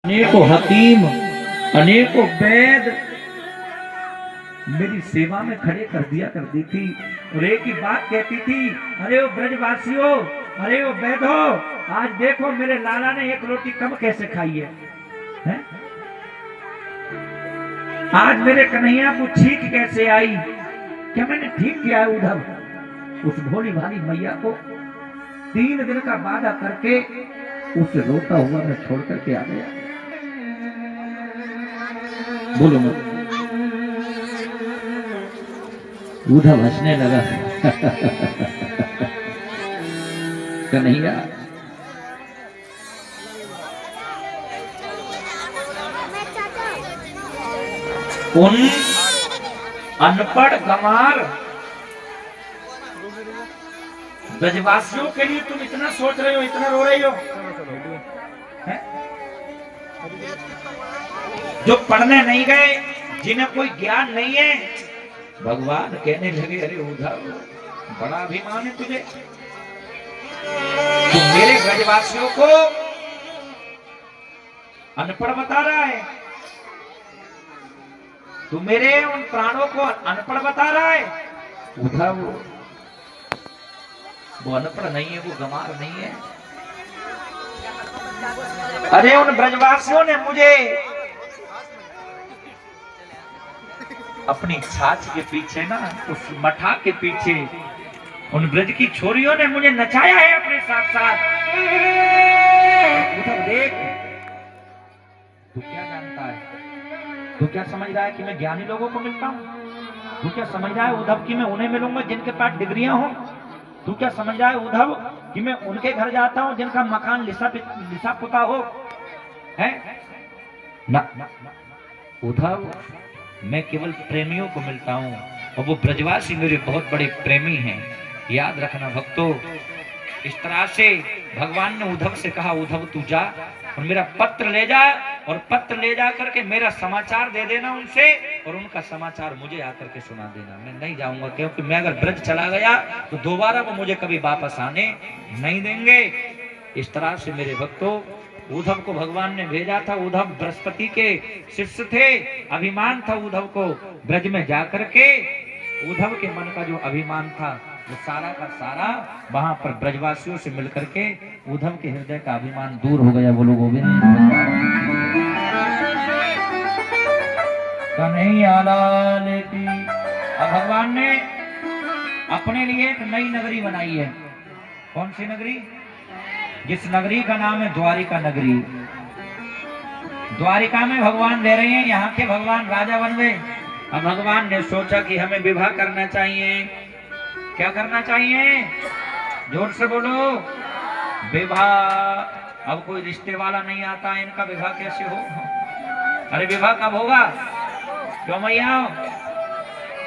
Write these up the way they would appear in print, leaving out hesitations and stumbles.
अनेकों हकीम, अनेकों वैद मेरी सेवा में खड़े कर दिया करती थी और एक ही बात कहती थी, अरे वो ब्रजवासियों, अरे वो वैदो, आज देखो मेरे लाला ने एक रोटी कम कैसे खाई है? आज मेरे कन्हैया को छींक कैसे आई? क्या मैंने ठीक किया है उधर? उस भोली भाली मैया को 3 दिन का वादा करके उसे रोता हुआ मैं छोड़ करके आ गया। बोलो मत। उधर हंसने लगा। कन्हैया उन अनपढ़ गंवार ब्रजवासियों के लिए तुम इतना सोच रहे हो, इतना रो रही हो है? जो पढ़ने नहीं गए, जिन्हें कोई ज्ञान नहीं है, भगवान कहने लगे, अरे उद्धव बड़ा अभिमान है तुझे, तू मेरे ब्रजवासियों को अनपढ़ बता रहा है, तू मेरे उन प्राणों को अनपढ़ बता रहा है। उद्धव वो अनपढ़ नहीं है, वो गंवार नहीं है। अरे उन ब्रजवासियों ने मुझे अपनी छाछ के पीछे ना, उस मठा के पीछे उन ब्रज की छोरियों ने मुझे नचाया है अपने साथ साथ। उधर देख, तू क्या जानता है? तू क्या समझ रहा है कि मैं ज्ञानी लोगों को मिलता हूँ? तू क्या समझ रहा है उद्धव कि मैं उन्हें मिलूंगा जिनके पास डिग्रियां हो? तू क्या समझ रहा है उद्धव कि मैं उनके घर जाता हूं जिनका मकान लिसा पुता हो है? ना उद्धव, मैं केवल प्रेमियों को मिलता हूं और वो ब्रजवासी मेरे बहुत बड़े प्रेमी हैं। याद रखना भक्तों, इस तरह से भगवान ने उद्धव से कहा, उद्धव तू जा और मेरा पत्र ले जा, और पत्र ले जा करके मेरा समाचार दे देना उनसे, और उनका समाचार मुझे आकर के सुना देना। मैं नहीं जाऊंगा, क्योंकि मैं अगर ब्रज चला गया तो दोबारा वो मुझे कभी वापस आने नहीं देंगे। इस तरह से मेरे भक्तों, उद्धव को भगवान ने भेजा था। उद्धव बृहस्पति के शिष्य थे, अभिमान था उद्धव को ब्रज में जाकर के। उद्धव के मन का जो अभिमान था वो सारा का सारा वहां पर ब्रजवासियों से मिलकर के उद्धव के हृदय का अभिमान दूर हो गया। बोलो गोविंद। कन्हैया लाल की। अब भगवान ने अपने लिए एक नई नगरी बनाई है। कौन सी नगरी? जिस नगरी का नाम है द्वारिका नगरी। द्वारिका में भगवान रह रहे हैं, यहाँ के भगवान राजा बन गए। अब भगवान ने सोचा कि हमें विवाह करना चाहिए। क्या करना चाहिए? जोर से बोलो, विवाह। अब कोई रिश्ते वाला नहीं आता है, इनका विवाह कैसे हो? अरे विवाह कब होगा? क्यों मैया?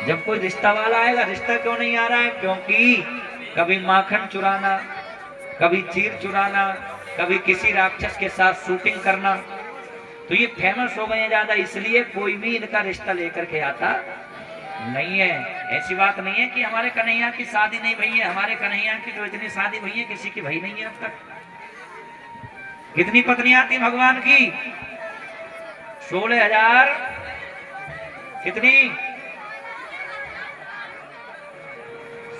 जब कोई रिश्ता वाला आएगा। रिश्ता क्यों नहीं आ रहा है? क्योंकि कभी माखन चुराना, कभी चीर चुराना, कभी किसी राक्षस के साथ शूटिंग करना, तो ये फेमस हो गए ज्यादा, इसलिए कोई भी इनका रिश्ता लेकर के आता नहीं है। ऐसी बात नहीं है कि हमारे कन्हैया की शादी नहीं भई है। हमारे कन्हैया की जो इतनी शादी भई है, किसी की भई नहीं है अब तक। कितनी पत्नियां थी भगवान की? 16,000। कितनी?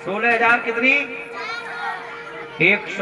16,000 कितनी? 100।